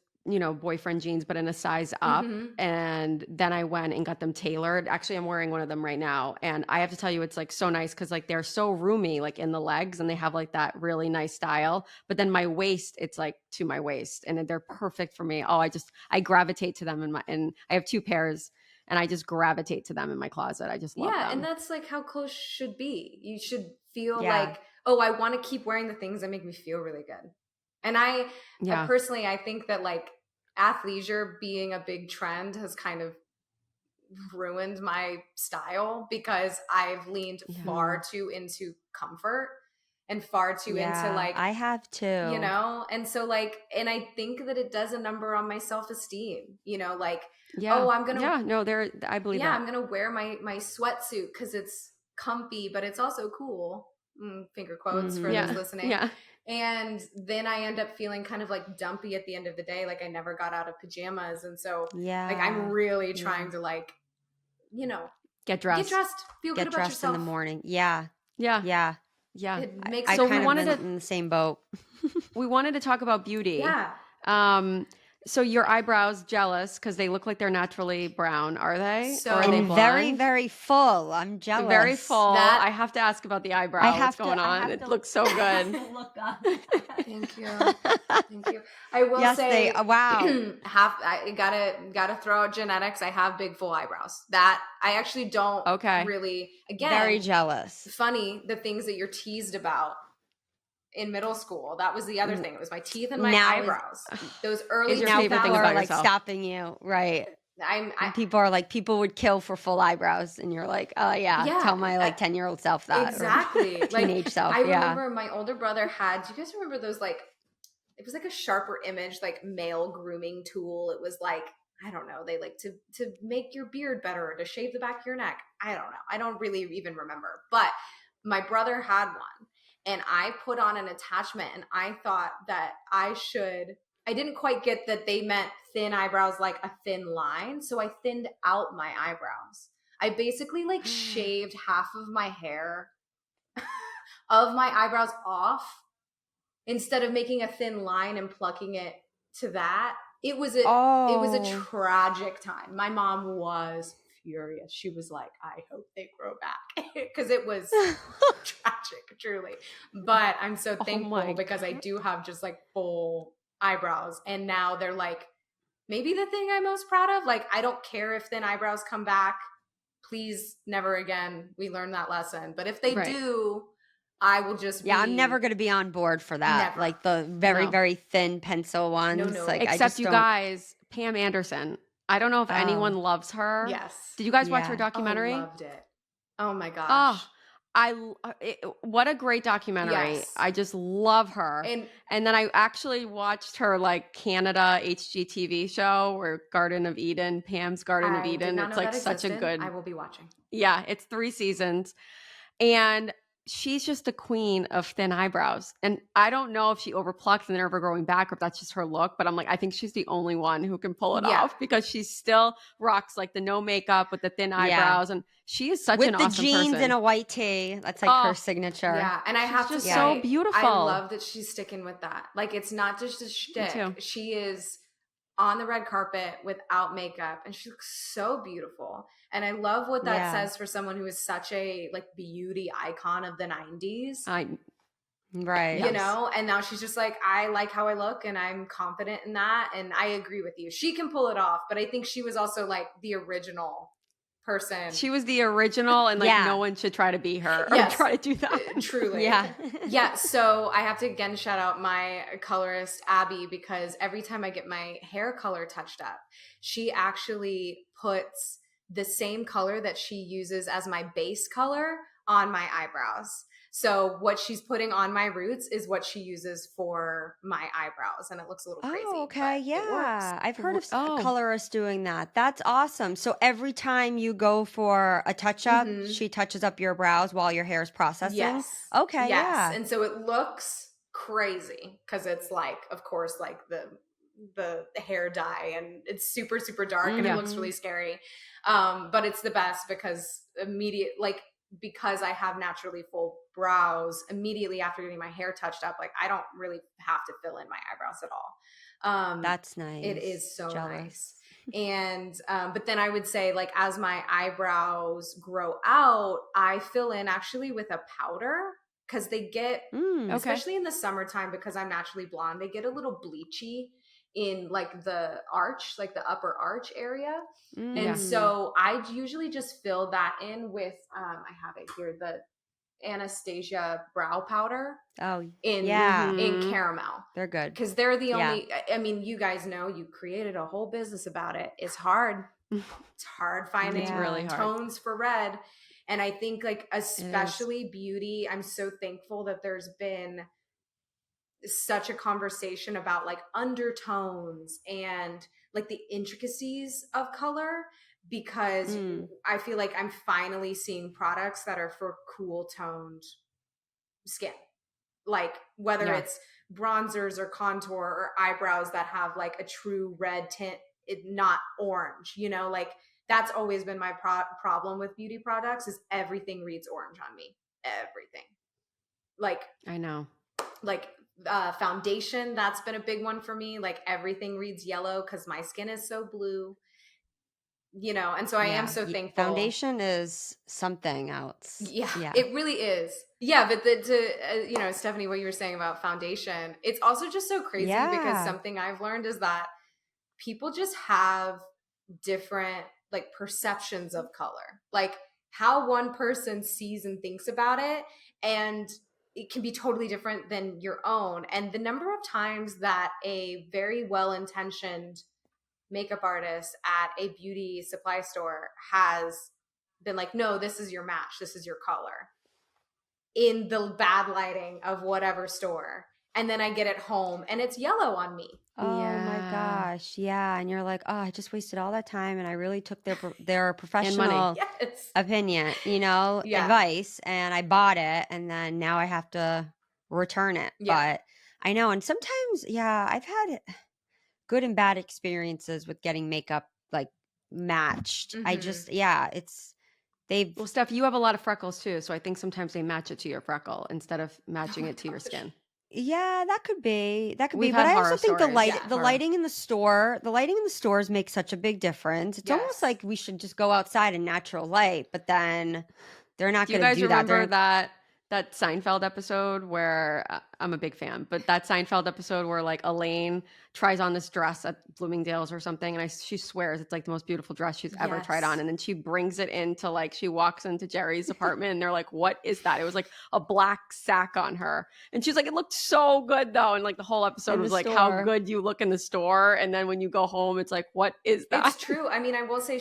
boyfriend jeans, but in a size up. And then I went and got them tailored. Actually, I'm wearing one of them right now. And I have to tell you, it's like so nice because like they're so roomy, like in the legs, and they have like that really nice style. But then my waist, it's like to my waist, and they're perfect for me. Oh, I gravitate to them and I have 2 pairs. And I just gravitate to them in my closet. I just love them. Yeah, and that's like how clothes should be. You should feel like, oh, I want to keep wearing the things that make me feel really good. And I personally, I think that like athleisure being a big trend has kind of ruined my style because I've leaned far too into comfort and far too into like, I have too, and so like, and I think that it does a number on my self-esteem, like, I'm gonna, I believe that. I'm gonna wear my sweatsuit because it's comfy, but it's also cool. Finger quotes for those listening. Yeah. And then I end up feeling kind of like dumpy at the end of the day. Like I never got out of pajamas. And so like I'm really trying to like, get dressed, feel good about dressed yourself in the morning. Yeah. It makes I kind of been in the same boat. We wanted to talk about beauty. Yeah. So your eyebrows, jealous because they look like they're naturally brown, are they? So, or are they blonde? Very, very full. I'm jealous. Very full. I have to ask about the eyebrow. What's going on? It looks so good. Look up. Thank you. Thank you. I will say, wow. I gotta throw out genetics. I have big full eyebrows. That I actually don't really. Again, very jealous. Funny the things that you're teased about in middle school. That was the other thing. It was my teeth and my eyebrows. Those early is your favorite thing about like yourself? Stopping you, right? People are like, people would kill for full eyebrows, and you're like, oh yeah. Tell my like 10-year-old self that. Exactly. Teenage self. I remember my older brother had. Do you guys remember those like? It was like a sharper image, like male grooming tool. It was like, I don't know. They like to make your beard better or to shave the back of your neck. I don't know. I don't really even remember. But my brother had one. And I put on an attachment and I thought that I didn't quite get that they meant thin eyebrows, like a thin line. So I thinned out my eyebrows. I basically like shaved half of my hair of my eyebrows off instead of making a thin line and plucking it to that. It was a tragic time. My mom was furious. She was like, I hope they grow back because it was tragic, truly. But I'm so thankful because I do have just like full eyebrows, and now they're like maybe the thing I'm most proud of. Like I don't care if thin eyebrows come back. Please never again. We learned that lesson. But if they do, I will just be... I'm never going to be on board for that. Never. Like the very, very thin pencil ones. No. Like, except you guys, Pam Anderson. I don't know if anyone loves her. Yes. Did you guys watch her documentary? I loved it. Oh my gosh. What a great documentary. Yes. I just love her. And then I actually watched her like Canada HGTV show where Pam's Garden of Eden. It's like such a good... I will be watching. Yeah, it's 3 seasons. And she's just a queen of thin eyebrows. And I don't know if she overplucked and they're ever growing back or if that's just her look, but I'm like, I think she's the only one who can pull it off because she still rocks like the no makeup with the thin eyebrows. And she is such an awesome person. With the jeans and a white tee. That's like her signature. Yeah. And I have to say, so beautiful. I love that she's sticking with that. Like it's not just a shtick. She is on the red carpet without makeup and she looks so beautiful. And I love what that says for someone who is such a like beauty icon of the 90s. Right. You know, and now she's just like, I like how I look and I'm confident in that. And I agree with you. She can pull it off, but I think she was also like the original person. She was the original and like no one should try to be her or try to do that. Truly. Yeah. So I have to again shout out my colorist, Abby, because every time I get my hair color touched up, she actually puts the same color that she uses as my base color on my eyebrows. So what she's putting on my roots is what she uses for my eyebrows, and it looks a little crazy. Oh, okay, yeah. I've heard of colorists doing that. That's awesome. So every time you go for a touch-up, she touches up your brows while your hair is processing? Yes. Okay, yes. And so it looks crazy because it's like, of course, like the hair dye, and it's super, super dark, and it looks really scary. But it's the best because because I have naturally full brows, immediately after getting my hair touched up, like I don't really have to fill in my eyebrows at all. That's nice. It is so nice. And, but then I would say like, as my eyebrows grow out, I fill in actually with a powder because they get, especially in the summertime, because I'm naturally blonde, they get a little bleachy in like the arch, like the upper arch area. And so I usually just fill that in with, I have it here, the Anastasia brow powder. In caramel. They're good. Because they're the only, I mean, you guys know, you created a whole business about it. It's hard. It's hard finding It's really hard. tones for red. And I think like especially beauty, I'm so thankful that there's been such a conversation about like undertones and like the intricacies of color, because I feel like I'm finally seeing products that are for cool toned skin. Like whether it's bronzers or contour or eyebrows that have like a true red tint, not orange, you know, like that's always been my problem with beauty products is everything reads orange on me. Everything. Like, I know. Like foundation, that's been a big one for me. Like everything reads yellow because my skin is so blue, you know, and so I am so thankful. Foundation is something else. Yeah, it really is. Yeah, but you know, Stephanie, what you were saying about foundation, it's also just so crazy because something I've learned is that people just have different like perceptions of color, like how one person sees and thinks about it, and it can be totally different than your own. And the number of times that a very well-intentioned makeup artist at a beauty supply store has been like, no, this is your match, this is your color, in the bad lighting of whatever store, and then I get it home and it's yellow on me. Oh my gosh. Yeah. And you're like, oh, I just wasted all that time and I really took their professional opinion, you know, advice, and I bought it and then now I have to return it. But I know. And sometimes, I've had good and bad experiences with getting makeup like matched. I just, well, Steph, you have a lot of freckles too. So I think sometimes they match it to your freckle instead of matching it to your skin. Yeah, that could be. But had I also think stories. the lighting in the stores makes such a big difference. It's almost like we should just go outside in natural light, but then they're not going to do that. Do you guys remember that Seinfeld episode where I'm a big fan, but that Seinfeld episode where like Elaine tries on this dress at Bloomingdale's or something, and she swears it's like the most beautiful dress she's ever tried on, and then she brings it into like, she walks into Jerry's apartment and they're like, what is that? It was like a black sack on her, and she's like, it looked so good though, and like the whole episode was like how good you look in the store, and then when you go home it's like, what is that? It's true. I mean, I will say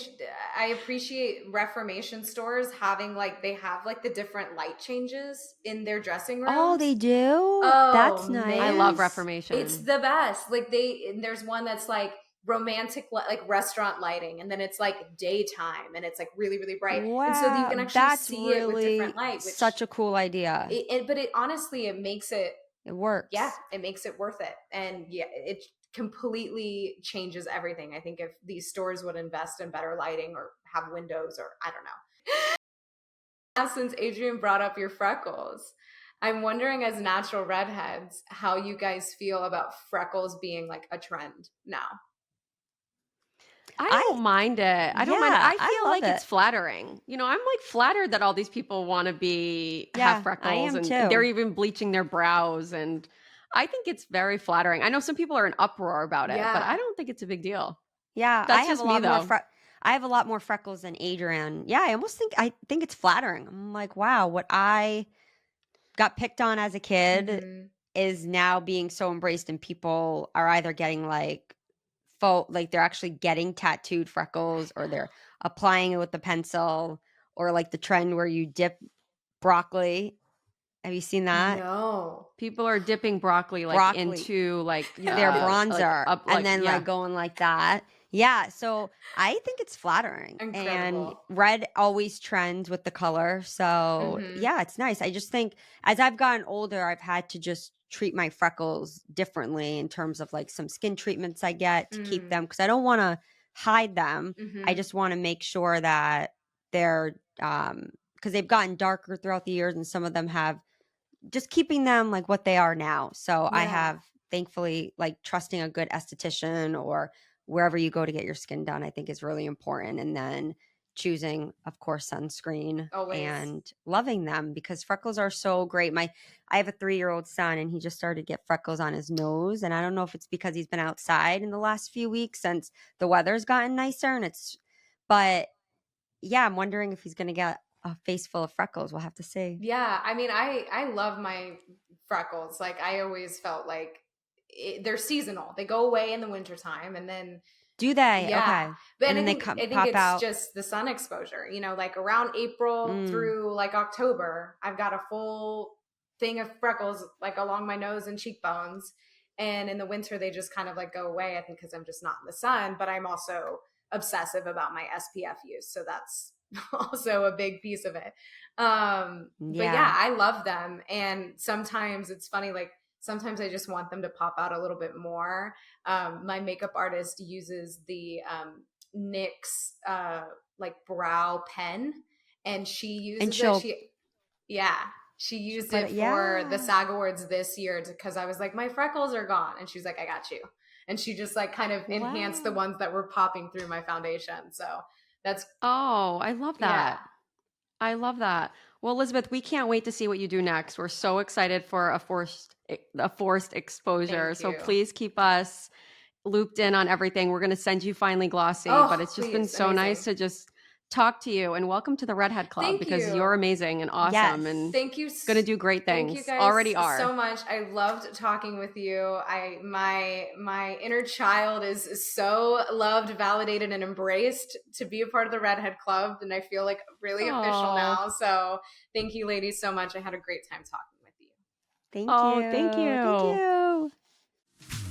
I appreciate Reformation stores having like, they have like the different light changes in their dressing rooms. Oh, they do? Oh, that's nice. Man. I love Reformation. It's the best. Like there's one that's like romantic, like restaurant lighting, and then it's like daytime and it's like really, really bright. Wow, and so you can actually see it with different light. Which, such a cool idea. But it honestly, it makes it works. Yeah, it makes it worth it. And it completely changes everything. I think if these stores would invest in better lighting or have windows, or I don't know. Since Adrienne brought up your freckles, I'm wondering, as natural redheads, how you guys feel about freckles being like a trend now. I don't mind it. I don't mind it. I feel like it's flattering. You know, I'm like flattered that all these people want to have freckles, I am and too. They're even bleaching their brows, and I think it's very flattering. I know some people are in uproar about it, but I don't think it's a big deal. Yeah, that's just me though. I have a lot more freckles than Adrienne. Yeah, I think it's flattering. I'm like, wow, what I got picked on as a kid is now being so embraced, and people are either getting like they're actually getting tattooed freckles, or they're applying it with the pencil, or like the trend where you dip broccoli. Have you seen that? No. People are dipping broccoli into like their bronzer, and then like going like that. Yeah, so I think it's flattering. Incredible. And red always trends with the color. So yeah, it's nice. I just think as I've gotten older, I've had to just treat my freckles differently in terms of like some skin treatments I get to keep them, because I don't want to hide them. I just want to make sure that they're because they've gotten darker throughout the years, and some of them have just keeping them like what they are now. So I have, thankfully, like trusting a good esthetician or wherever you go to get your skin done, I think is really important. And then choosing, of course, sunscreen and loving them, because freckles are so great. I have a 3-year-old son, and he just started to get freckles on his nose. And I don't know if it's because he's been outside in the last few weeks since the weather's gotten nicer, but yeah, I'm wondering if he's going to get a face full of freckles. We'll have to see. Yeah, I mean, I love my freckles. Like I always felt like they're seasonal. They go away in the wintertime, and then Do they? Yeah. Okay. But And then they I think pop it's out. just the sun exposure, you know, like around April through like October, I've got a full thing of freckles like along my nose and cheekbones. And in the winter, they just kind of like go away, I think, because I'm just not in the sun. But I'm also obsessive about my SPF use. So that's also a big piece of it. But yeah, I love them. And sometimes it's funny, like sometimes I just want them to pop out a little bit more. My makeup artist uses the NYX like brow pen, and she uses she used it for the SAG Awards this year because I was like, my freckles are gone. And she's like, I got you. And she just like kind of enhanced the ones that were popping through my foundation. So that's. Oh, I love that. Yeah. I love that. Well, Elizabeth, we can't wait to see what you do next. We're so excited for a forced exposure. So please keep us looped in on everything. We're going to send you Finally Glossy, but it's just been so nice to just talk to you, and welcome to the Redhead Club because you're amazing and awesome and thank you. Going to do great things. Thank you guys already are so much. I loved talking with you. My inner child is so loved, validated, and embraced to be a part of the Redhead Club, and I feel like really official now. So thank you, ladies, so much. I had a great time talking with you. Thank you. Thank you. Thank you.